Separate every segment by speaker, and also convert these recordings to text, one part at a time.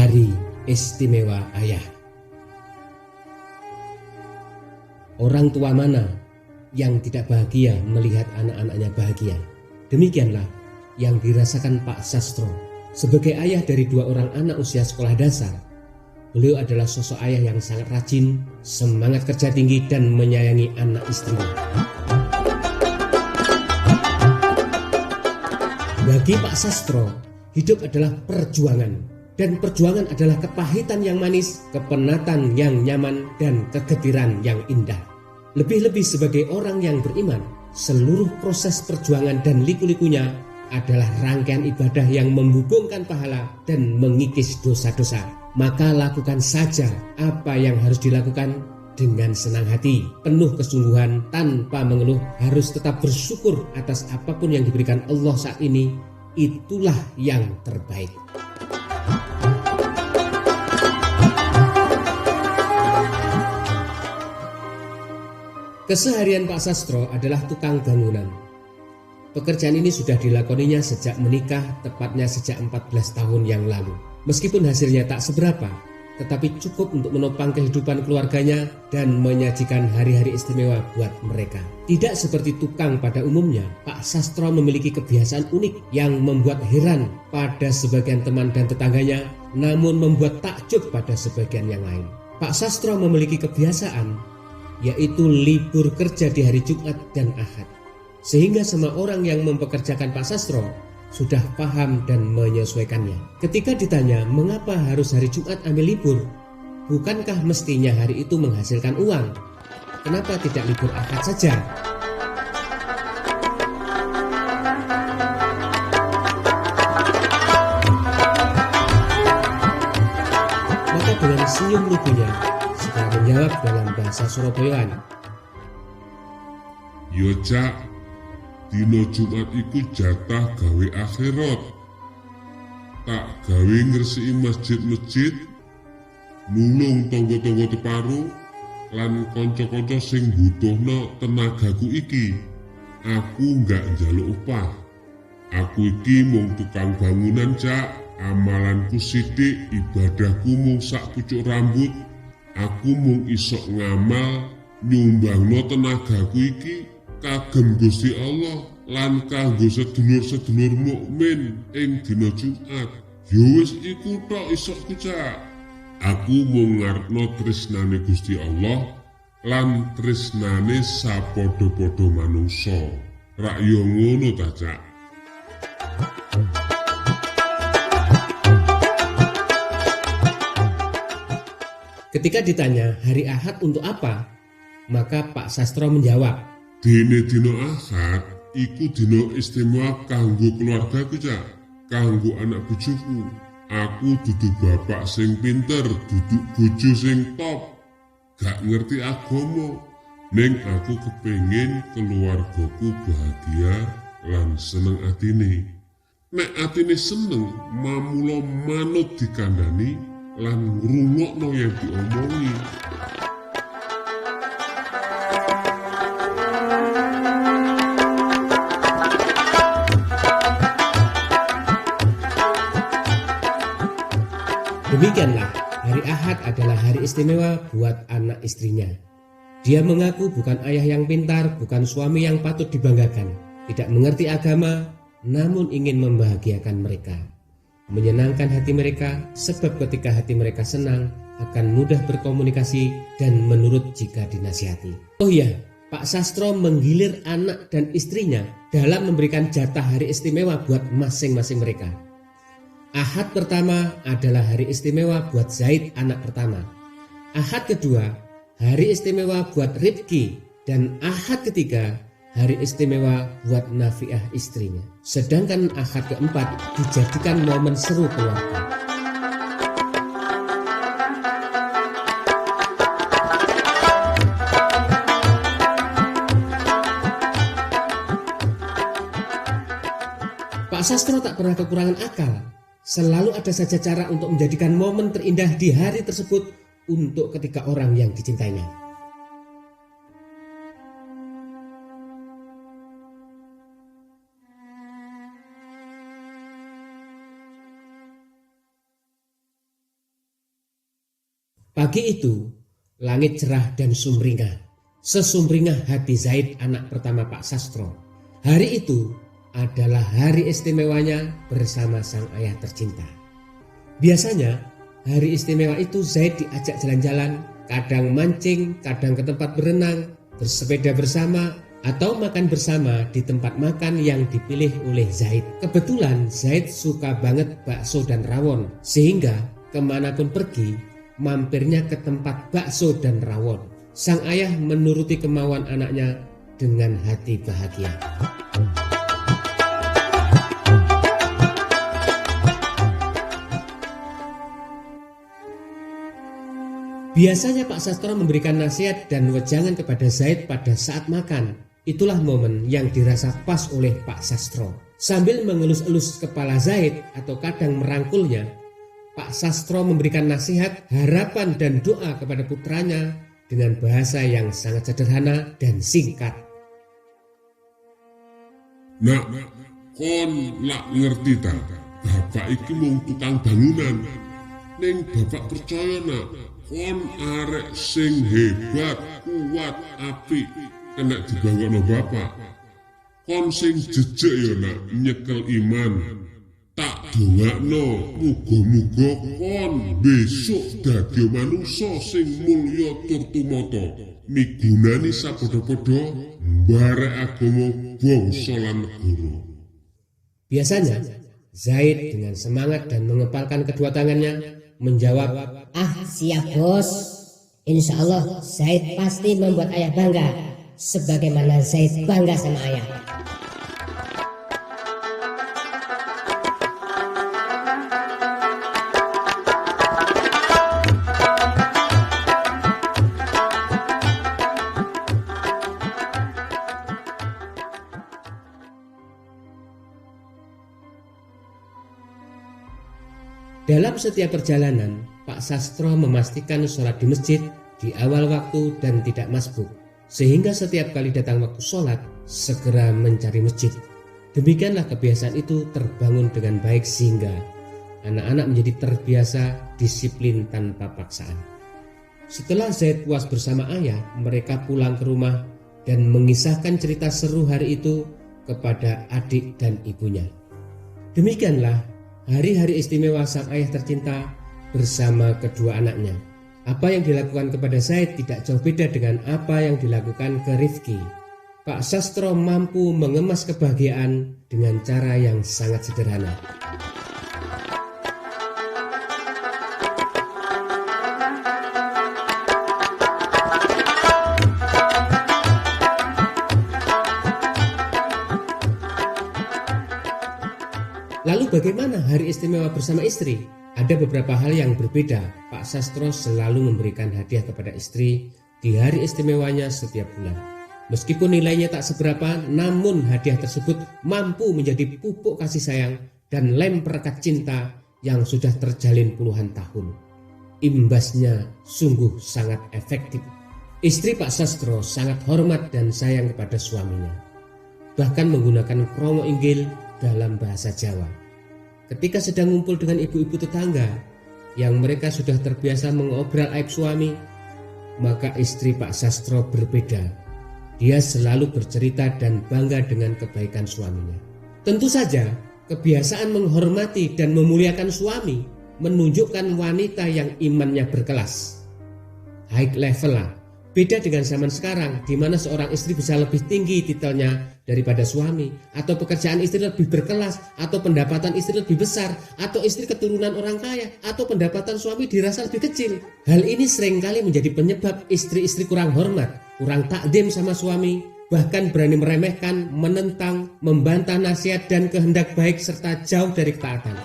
Speaker 1: Hari Istimewa Ayah. Orang tua mana yang tidak bahagia melihat anak-anaknya bahagia? Demikianlah yang dirasakan Pak Sastro. Sebagai ayah dari 2 orang anak usia sekolah dasar, beliau adalah sosok ayah yang sangat rajin, semangat kerja tinggi, dan menyayangi anak istrinya. Bagi Pak Sastro, hidup adalah perjuangan. Dan perjuangan adalah kepahitan yang manis, kepenatan yang nyaman, dan kegetiran yang indah. Lebih-lebih sebagai orang yang beriman, seluruh proses perjuangan dan liku-likunya adalah rangkaian ibadah yang membubuhkan pahala dan mengikis dosa-dosa. Maka lakukan saja apa yang harus dilakukan dengan senang hati, penuh kesungguhan, tanpa mengeluh. Harus tetap bersyukur atas apapun yang diberikan Allah saat ini. Itulah yang terbaik. Keseharian Pak Sastro adalah tukang bangunan. Pekerjaan ini sudah dilakoninya sejak menikah, tepatnya sejak 14 tahun yang lalu. Meskipun hasilnya tak seberapa, tetapi cukup untuk menopang kehidupan keluarganya dan menyajikan hari-hari istimewa buat mereka. Tidak seperti tukang pada umumnya, Pak Sastro memiliki kebiasaan unik yang membuat heran pada sebagian teman dan tetangganya, namun membuat takjub pada sebagian yang lain. Pak Sastro memiliki kebiasaan yaitu libur kerja di hari Jumat dan Ahad. Sehingga semua orang yang mempekerjakan Pak Sastro sudah paham dan menyesuaikannya. Ketika ditanya mengapa harus hari Jumat ambil libur, bukankah mestinya hari itu menghasilkan uang? Kenapa tidak libur Ahad saja? Maka dengan senyum lugunya setelah menjawab dalam bahasa Surabayaan,
Speaker 2: "Yo Cak, dino Jumat iku jatah gawe akhirat. Tak gawe ngresiki masjid-masjid, nulung tangga-tangga teparo, lan kanca-kanca sing butuhno tenagaku iki. Aku nggak njaluk upah. Aku iki mung tukang bangunan Cak. Amalanku sithik, ibadahku mung sak pucuk rambut. Aku mung isok ngamal nyumbangno tenagaku iki kagem Gusti Allah lan kanggo sedulur-sedulur mukmin ing dina Jumat. Ya wis iku tok isokku Cak. Aku mung ngarepno tresnane Gusti Allah lan tresnane sapadha-padha manungsa. Rak yo ngono ta Cak."
Speaker 1: Ketika ditanya hari Ahad untuk apa, maka Pak Sastro menjawab,
Speaker 2: "Dene dina Ahad iku dina istimewa kanggo keluargaku Cak, kanggo anak bojoku. Aku dudu bapak sing pinter, dudu bojo sing top, gak ngerti agama, ning aku kepengin keluargaku bahagia lan seneng atine. Nek atine seneng, mamula manut dikandani lan ngrungokno yang diomongi."
Speaker 1: Demikianlah hari Ahad adalah hari istimewa buat anak istrinya. Dia mengaku bukan ayah yang pintar, bukan suami yang patut dibanggakan, tidak mengerti agama, namun ingin membahagiakan mereka, menyenangkan hati mereka, sebab ketika hati mereka senang akan mudah berkomunikasi dan menurut jika dinasihati. Oh iya, Pak Sastro menggilir anak dan istrinya dalam memberikan jatah hari istimewa buat masing-masing mereka. Ahad pertama adalah hari istimewa buat Zaid anak pertama. Ahad kedua hari istimewa buat Rifki, dan Ahad ketiga hari istimewa buat Nafiah istrinya. Sedangkan Ahad keempat dijadikan momen seru keluarga. Pak Sastro tak pernah kekurangan akal. Selalu ada saja cara untuk menjadikan momen terindah di hari tersebut untuk ketiga orang yang dicintainya. Pagi itu, langit cerah dan sumringah. Sesumringah hati Zaid, anak pertama Pak Sastro. Hari itu adalah hari istimewanya bersama sang ayah tercinta. Biasanya, hari istimewa itu Zaid diajak jalan-jalan, kadang mancing, kadang ke tempat berenang, bersepeda bersama, atau makan bersama di tempat makan yang dipilih oleh Zaid. Kebetulan Zaid suka banget bakso dan rawon, sehingga kemanapun pergi, mampirnya ke tempat bakso dan rawon. Sang ayah menuruti kemauan anaknya dengan hati bahagia. Biasanya Pak Sastro memberikan nasihat dan wejangan kepada Zaid pada saat makan. Itulah momen yang dirasa pas oleh Pak Sastro. Sambil mengelus-elus kepala Zaid atau kadang merangkulnya, Pak Sastro memberikan nasihat, harapan dan doa kepada putranya dengan bahasa yang sangat sederhana dan singkat.
Speaker 2: Nak, kon lak ngerti ta, bapak iki mung tukang bangunan. Ning bapak percaya nak, kon arek sing hebat, kuat, apik, kena dibanggono bapak. Kon sing jejeg ya nak, nyekel iman. Tak dongakno, muga-muga kon besok dadi manusa sing mulya tur tumata, migunani sapadha-padha mbarek agama bangsa lan negara.
Speaker 1: Biasanya Zaid dengan semangat dan mengepalkan kedua tangannya menjawab,
Speaker 3: Siap bos. Insya Allah Zaid pasti membuat ayah bangga, sebagaimana Zaid bangga sama ayah.
Speaker 1: Dalam setiap perjalanan, Pak Sastro memastikan sholat di masjid di awal waktu dan tidak masbuk, sehingga setiap kali datang waktu sholat, segera mencari masjid. Demikianlah kebiasaan itu terbangun dengan baik sehingga anak-anak menjadi terbiasa disiplin tanpa paksaan. Setelah Zaid puas bersama ayah, mereka pulang ke rumah dan mengisahkan cerita seru hari itu kepada adik dan ibunya. Demikianlah hari-hari istimewa sang ayah tercinta bersama kedua anaknya. Apa yang dilakukan kepada Zaid tidak jauh beda dengan apa yang dilakukan ke Rifki. Pak Sastro mampu mengemas kebahagiaan dengan cara yang sangat sederhana. Lalu bagaimana hari istimewa bersama istri? Ada beberapa hal yang berbeda. Pak Sastro selalu memberikan hadiah kepada istri di hari istimewanya setiap bulan. Meskipun nilainya tak seberapa, namun hadiah tersebut mampu menjadi pupuk kasih sayang dan lem perekat cinta yang sudah terjalin puluhan tahun. Imbasnya sungguh sangat efektif. Istri Pak Sastro sangat hormat dan sayang kepada suaminya, bahkan menggunakan kromo inggil dalam bahasa Jawa. Ketika sedang ngumpul dengan ibu-ibu tetangga yang mereka sudah terbiasa mengobral aib suami, maka istri Pak Sastro berbeda. Dia selalu bercerita dan bangga dengan kebaikan suaminya. Tentu saja kebiasaan menghormati dan memuliakan suami menunjukkan wanita yang imannya berkelas, high level lah. Beda dengan zaman sekarang di mana seorang istri bisa lebih tinggi titelnya daripada suami, atau pekerjaan istri lebih berkelas, atau pendapatan istri lebih besar, atau istri keturunan orang kaya, atau pendapatan suami dirasa lebih kecil. Hal ini seringkali menjadi penyebab istri-istri kurang hormat, kurang takdim sama suami, bahkan berani meremehkan, menentang, membantah nasihat dan kehendak baik serta jauh dari ketaatan.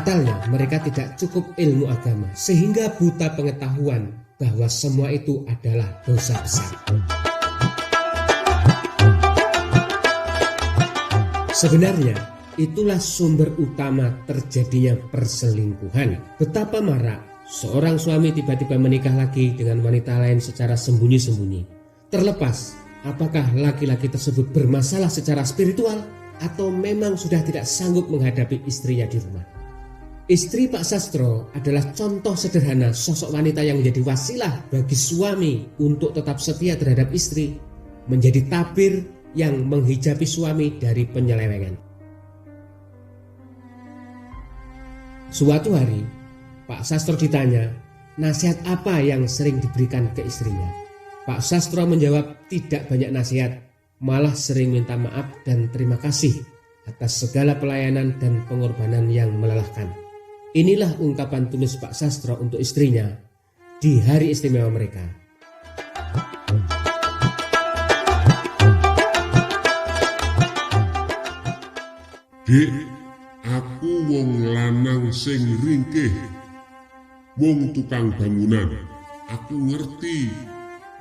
Speaker 1: Fatalnya mereka tidak cukup ilmu agama sehingga buta pengetahuan bahwa semua itu adalah dosa besar. Sebenarnya itulah sumber utama terjadinya perselingkuhan. Betapa marak Seorang suami tiba-tiba menikah lagi dengan wanita lain secara sembunyi-sembunyi. Terlepas apakah laki-laki tersebut bermasalah secara spiritual atau memang sudah tidak sanggup menghadapi istrinya di rumah. Istri Pak Sastro adalah contoh sederhana sosok wanita yang menjadi wasilah bagi suami untuk tetap setia terhadap istri, menjadi tabir yang menghijabi suami dari penyelewengan. Suatu hari, Pak Sastro ditanya, nasihat apa yang sering diberikan ke istrinya? Pak Sastro menjawab, tidak banyak nasihat, malah sering minta maaf dan terima kasih atas segala pelayanan dan pengorbanan yang melelahkan. Inilah ungkapan tulus Pak Sastro untuk istrinya di hari istimewa mereka.
Speaker 2: Dik, aku wong lanang sing ringkih, wong tukang bangunan. Aku ngerti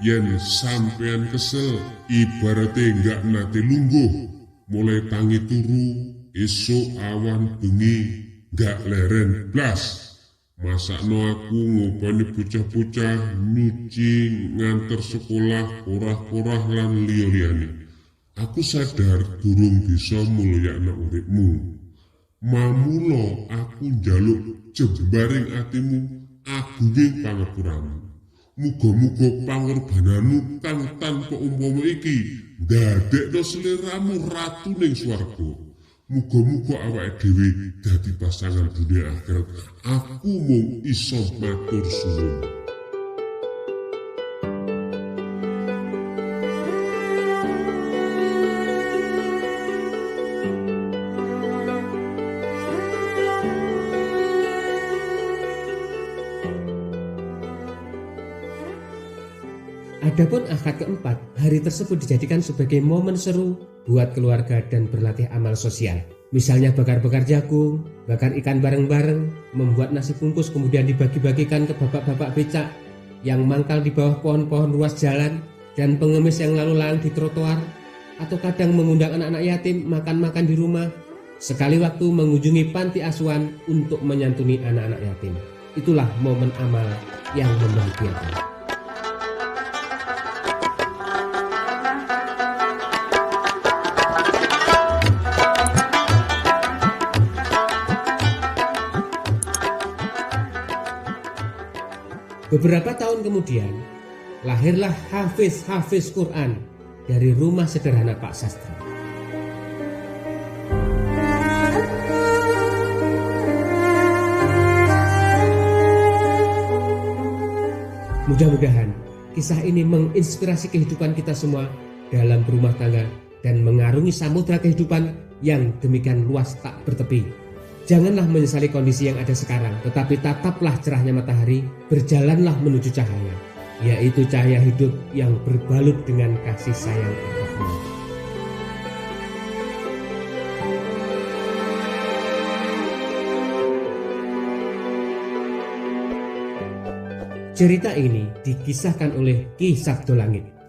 Speaker 2: yen sampean kesel ibaratnya nggak nate lungguh, mulai tangi turu esok awan bengi nggak leren blas. Masakno aku ngopeni bocah-bocah nyuci nganter sekolah porah-porah lan liya-liyane. Aku sadar durung bisa mulyakno uripmu. Mamula aku njaluk jembaring atimu agunging pangapuramu. Muga-muga pangorbananmu kang tanpa umpama iki ndadekno sliramu ratu ning swarga. Muga-muga awake dhewe dadi pasangan dunia akhirat. Aku mung iso matur suwun.
Speaker 1: Adapun akad keempat, hari tersebut dijadikan sebagai momen seru buat keluarga dan berlatih amal sosial. Misalnya bakar-bakar jagung, bakar ikan bareng-bareng, membuat nasi bungkus kemudian dibagi-bagikan ke bapak-bapak becak yang mangkal di bawah pohon-pohon ruas jalan dan pengemis yang lalu lalang di trotoar, atau kadang mengundang anak-anak yatim makan-makan di rumah, sekali waktu mengunjungi panti asuhan untuk menyantuni anak-anak yatim. Itulah momen amal yang membahagiakan. Beberapa tahun kemudian, lahirlah Hafiz Quran dari rumah sederhana Pak Sastro. Mudah-mudahan kisah ini menginspirasi kehidupan kita semua dalam berumah tangga dan mengarungi samudra kehidupan yang demikian luas tak bertepi. Janganlah menyesali kondisi yang ada sekarang, tetapi tataplah cerahnya matahari, berjalanlah menuju cahaya, yaitu cahaya hidup yang berbalut dengan kasih sayang Allah. Cerita ini dikisahkan oleh Ki Sabdo Langit.